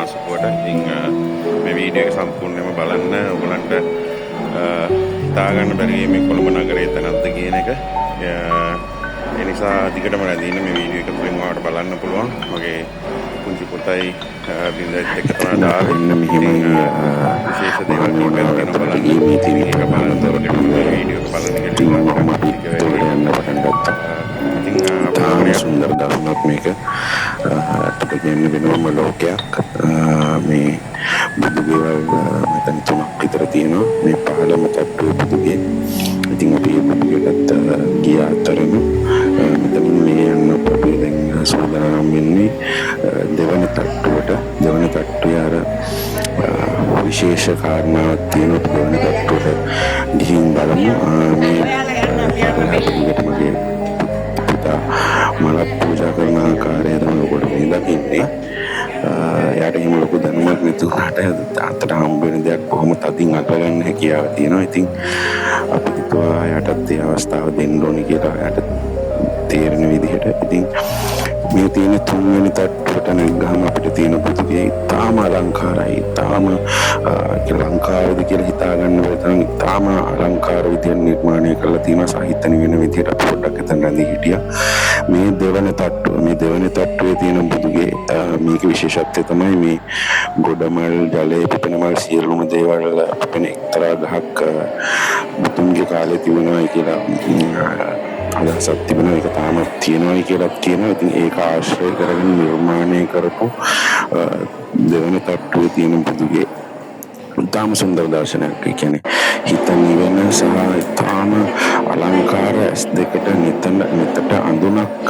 ආසපුවට. ඉතින් මේ වීඩියෝ එක සම්පූර්ණයෙන්ම බලන්න. ඔයගලන්ට හිතා ගන්න බැරි මේ කොළඹ නගරයේ තැනක්ද කියන එක. ඒ නිසා දිගටම රැඳින්න මේ වීඩියෝ එක තුලින් ඔයාලට බලන්න පුළුවන්. මගේ පුංචි පුතයි බින්දෙත් එක්ක තමයි ආවේ. මෙහෙම විශේෂ දේවල් කීපයක් තියෙනවා බලන්න. මේ ටීවී එක බලන්න දොරට මේ වීඩියෝ එක බලන්න කියලා මම අපිට යන්න පටන් ගත්තා. ඉතින් සුන්දර දරුණක් මේක. අපිට කියන්නේ වෙනම ලෝකයක්. මේ බුදුගේවල් මෙතන 3ක් විතර තියෙනවා. මේ පහළම තට්ටුවේ බුදුගේ. ඉතින් අපි බුදුගේට ගියා අතරම මෙතන මේ යන්න අපි දැන් සූදානම් වෙන්නේ දෙවන තට්ටුවට. දෙවන තට්ටුවේ අර විශේෂ කාරණාවක් තියෙනවා. දෙවන තට්ටුවට ගිහින් බලමු. මේ මගේ මල පූජා කරන ආකාරය තමයි ඔකට මේ දකින්නේ. එයාට එහෙම ලොකු දැනුමක් නැතුණාට තාත්තට හම්බ වෙන දෙයක් කොහොම තදින් අල්ලගන්න හැකියාව තියෙනවා. ඉතින් අපි හිතුවා එයාටත් ඒ අවස්ථාව දෙන්න ඕනේ කියලා එයාට තේරෙන විදිහට. ඉතින් මේ තියෙන තුන්වෙනි තට්ටුවට නැග්ගාම අපිට තියෙන පුදුගේ තාම අලංකාරයි. තාම ලංකාවේද කියලා හිතා ගන්න බැරි තරම් තාම අලංකාර විදියට නිර්මාණය කරලා තියෙන සාහිත්‍ය වෙන විදියට අපි පොඩ්ඩක් එතන රැඳී හිටියා. මේ දෙවන තට්ටුවේ තියෙන බුදුගේ මේක විශේෂත්වය තමයි මේ ගොඩමල් ජලයේ පිපෙන මල් සියලුම දේවල් පිපෙන එක්තරා ගහක් බුදුන්ගේ කාලේ තිබුණායි කියලා අදහසක් තිබෙනවා. ඒක තාමත් තියෙනවායි කියලා කියනවා. ඉතින් ඒක ආශ්‍රය කරගෙන නිර්මාණය කරපු දෙවන තට්ටුවේ තියෙන බුදුගේ තාම සුන්දර දර්ශනයක්. ඒ කියන්නේ හිත නිවෙන සහ තාම අලංකාර ඇස් දෙකට නිතට අඳුනක්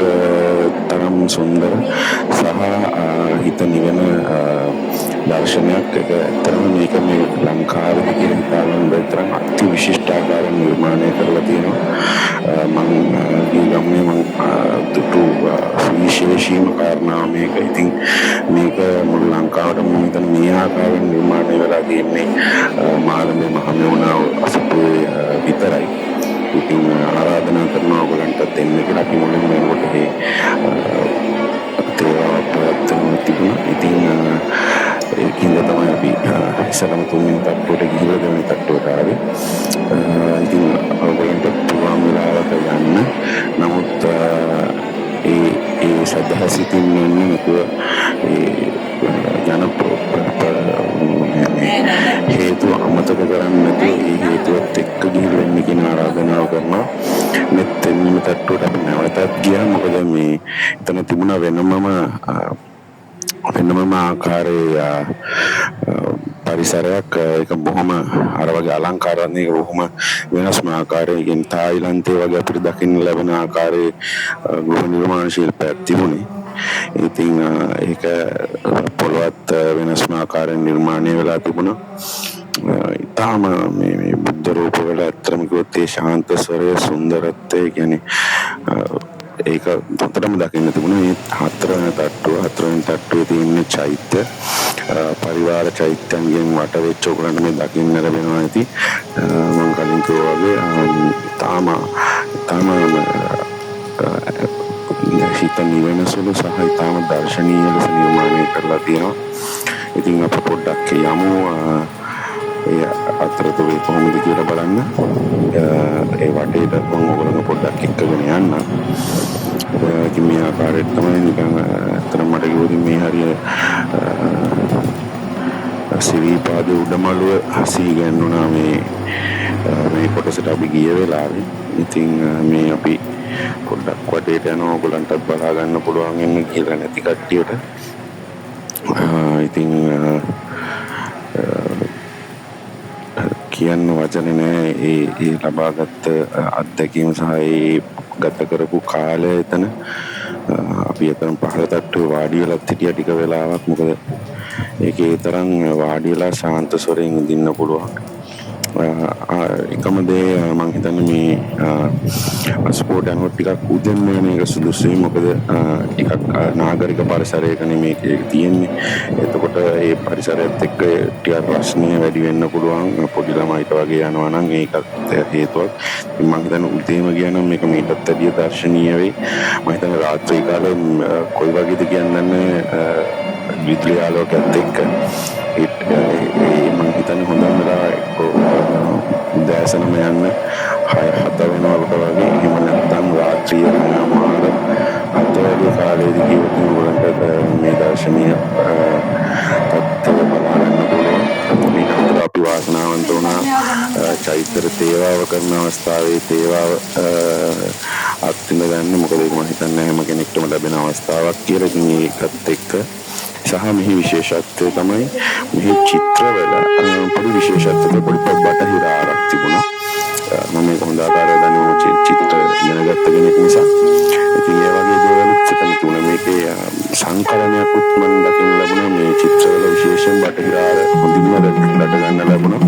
තරම් සුන්දර සහ හිත නිවෙන දර්ශනයක්. ඒක ඇත්තටම මේක මේ ලංකාවේ කියලා හිතාගන්න බැරි තරම් අති විශිෂ්ට ආකාරයෙන් නිර්මාණය කරලා තියෙනවා. මම දුටු විශේෂීම කාරණාව මේක. ඉතින් මේක මුළු ලංකාවටම මම හිතන්නේ මේ ආකාරයෙන් නිර්මාණය වෙලා තියෙන්නේ මාළඹේ මහමෙවුනාව අසපුවේ විතරයි. ඉතින් ආරාධනා කරනවා ඔයගලන්ට දෙන්න කියලා. අපි මුලින්ම එනකොට තේරාවක් පවත්වන්න තිබුණා. ඉතින් ඒකින්ද තමයි අපි ඉස්සරහම තුන්වෙනි තට්ටුවට ගිහිල්ලා දෙවෙනි තට්ටුවට ආවේ. ඉතින් ඔයගලන්ට පුළුවන් වෙලාවක යන්න. නමුත් ඒ සදහසිතින් යන්න නැතුව හේතුව අමතක කරන්නේ නැතුව ඒ හේතුවත් එක්ක ගිහිල්ලා එන්න කියන ආරාධනාව කරනවා. මෙත් දෙවෙනි තට්ටුවට අපි නැවතත් ගියා. මොකද මේ එතන තිබුණා වෙනමම ආකාරයේ පරිසරයක්. ඒක බොහොම අර වගේ අලංකාරයක් නෙක බොහොම වෙනස්ම ආකාරයකින් තායිලන්තයේ වගේ අපිට දකින්න ලැබෙන ආකාරයේ ගෘහ නිර්මාණ ශිල්පයක් තිබුණේ. ඉතින් ඒක පොළොවත් වෙනස්ම ආකාරයෙන් නිර්මාණය වෙලා තිබුණා. තාම මේ බුද්ධ රූප වල ඇත්තම කිව්වොත් ඒ ශාන්ත ස්වරය සුන්දරත්වය කියන්නේ ඒක හොඳටම දකින්න තිබුණා. මේ හතරවෙනි තට්ටුවේ තියෙන චෛත්‍ය පරිවාර චෛත්‍යයන්ගෙන් වට වෙච්ච උගලන්ට මේ දකින්න ලැබෙනවා. ඇති මම කලින් කිව්වා වගේ තාම හිත නිවෙන සුළු සහ තාම දර්ශනීය ලෙස නිර්මාණය කරලා තියෙනවා. ඉතින් අපි පොඩ්ඩක් යමු ඒ අතරතුරේ කොහොමද කියලා බලන්න. ඒ වටේට මම ඔයගොල්ලෝ පොඩ්ඩක් එක්කගෙන යන්න. ඉතින් මේ ආකාරයට තමයි නිකන් අතරම මට කිව්වොත් මේ හරිය සිරිපාද උඩමළුව හසී ගන්නුනා මේ කොටසට අපි ගිය වෙලාවේ. ඉතින් මේ අපි පොඩ්ඩක් වටේට යනවා. ඔයගොල්ලන්ට බලා ගන්න පුළුවන් වෙන කියලා නැති කට්ටියට. ඉතින් කියන්න වචන නෑ. ඒ ලබාගත් අත්දැකීම සහ ඒ ගත කරපු කාලය එතන අපි එතන පහළ තට්ටුවේ වාඩි වෙලා හිටිය ටික වෙලාවක්. මොකද ඒකේ තරම් වාඩි වෙලා ශාන්ත ස්වරයෙන් ඉඳින්න පුළුවන්. එකම දේ මම හිතන්නේ මේ ස්පෝර්ට් යනකොට ටිකක් උදෙන් වෙන එක සුදුසුයි. මොකද ටිකක් නාගරික පරිසරයක මේක තියෙන්නේ. එතකොට ඒ පරිසරයත් එක්ක ටිකක් රස්නිය වැඩි වෙන්න පුළුවන්. පොඩි ළමයිට වගේ යනවා නම් ඒකත් හේතුවක්. මම හිතන්නේ උදේම ගියා නම් මේක මීටත් වැඩිය දර්ශනීය වෙයි. මම හිතන්නේ රාත්‍රී කාලේ කොයි වගේද කියන්නේ විදුලි ආලෝකයත් එක්ක මම හිතන්නේ හොඳම වෙලාව උදෑසනම යන්න 6-7 වෙනකොට වගේ. එහෙම නැත්නම් රාත්‍රිය මාර 7 වගේ කාලේදී කියොත් උගලන්ට මේ දර්ශනීය තත්ත්වය බලා ගන්න පුළුවන්. ඊට අපි වාසනාවන්ත වුණා චෛත්‍ය තේවාව කරන අවස්ථාවේ තේවාව අත්විඳ ගන්න. මොකද ඒක මම හිතන්නේ හැම කෙනෙක්ටම ලැබෙන අවස්ථාවක් කියලා. ඉතින් ඒකත් එක්ක සහ මෙහි විශේෂත්වය තමයි මෙහි චිත්‍රවල පොඩි විශේෂත්වයක් පොඩි බටහිර ආරක් තිබුණා. මම ඒක හොඳ ආකාරයෙන් දන්නවා චිත්‍ර ඉගෙනගත්ත කෙනෙක් නිසා. ඉතින් ඒ වගේ දේවලුත් තිබුණා. මේකේ සංකලනයක්ත් මම දකින්න ලැබුණා. මේ චිත්‍රවල විශේෂයෙන් බටහිර ආර හොඳින්ම දැක ගන්න ලැබුණා.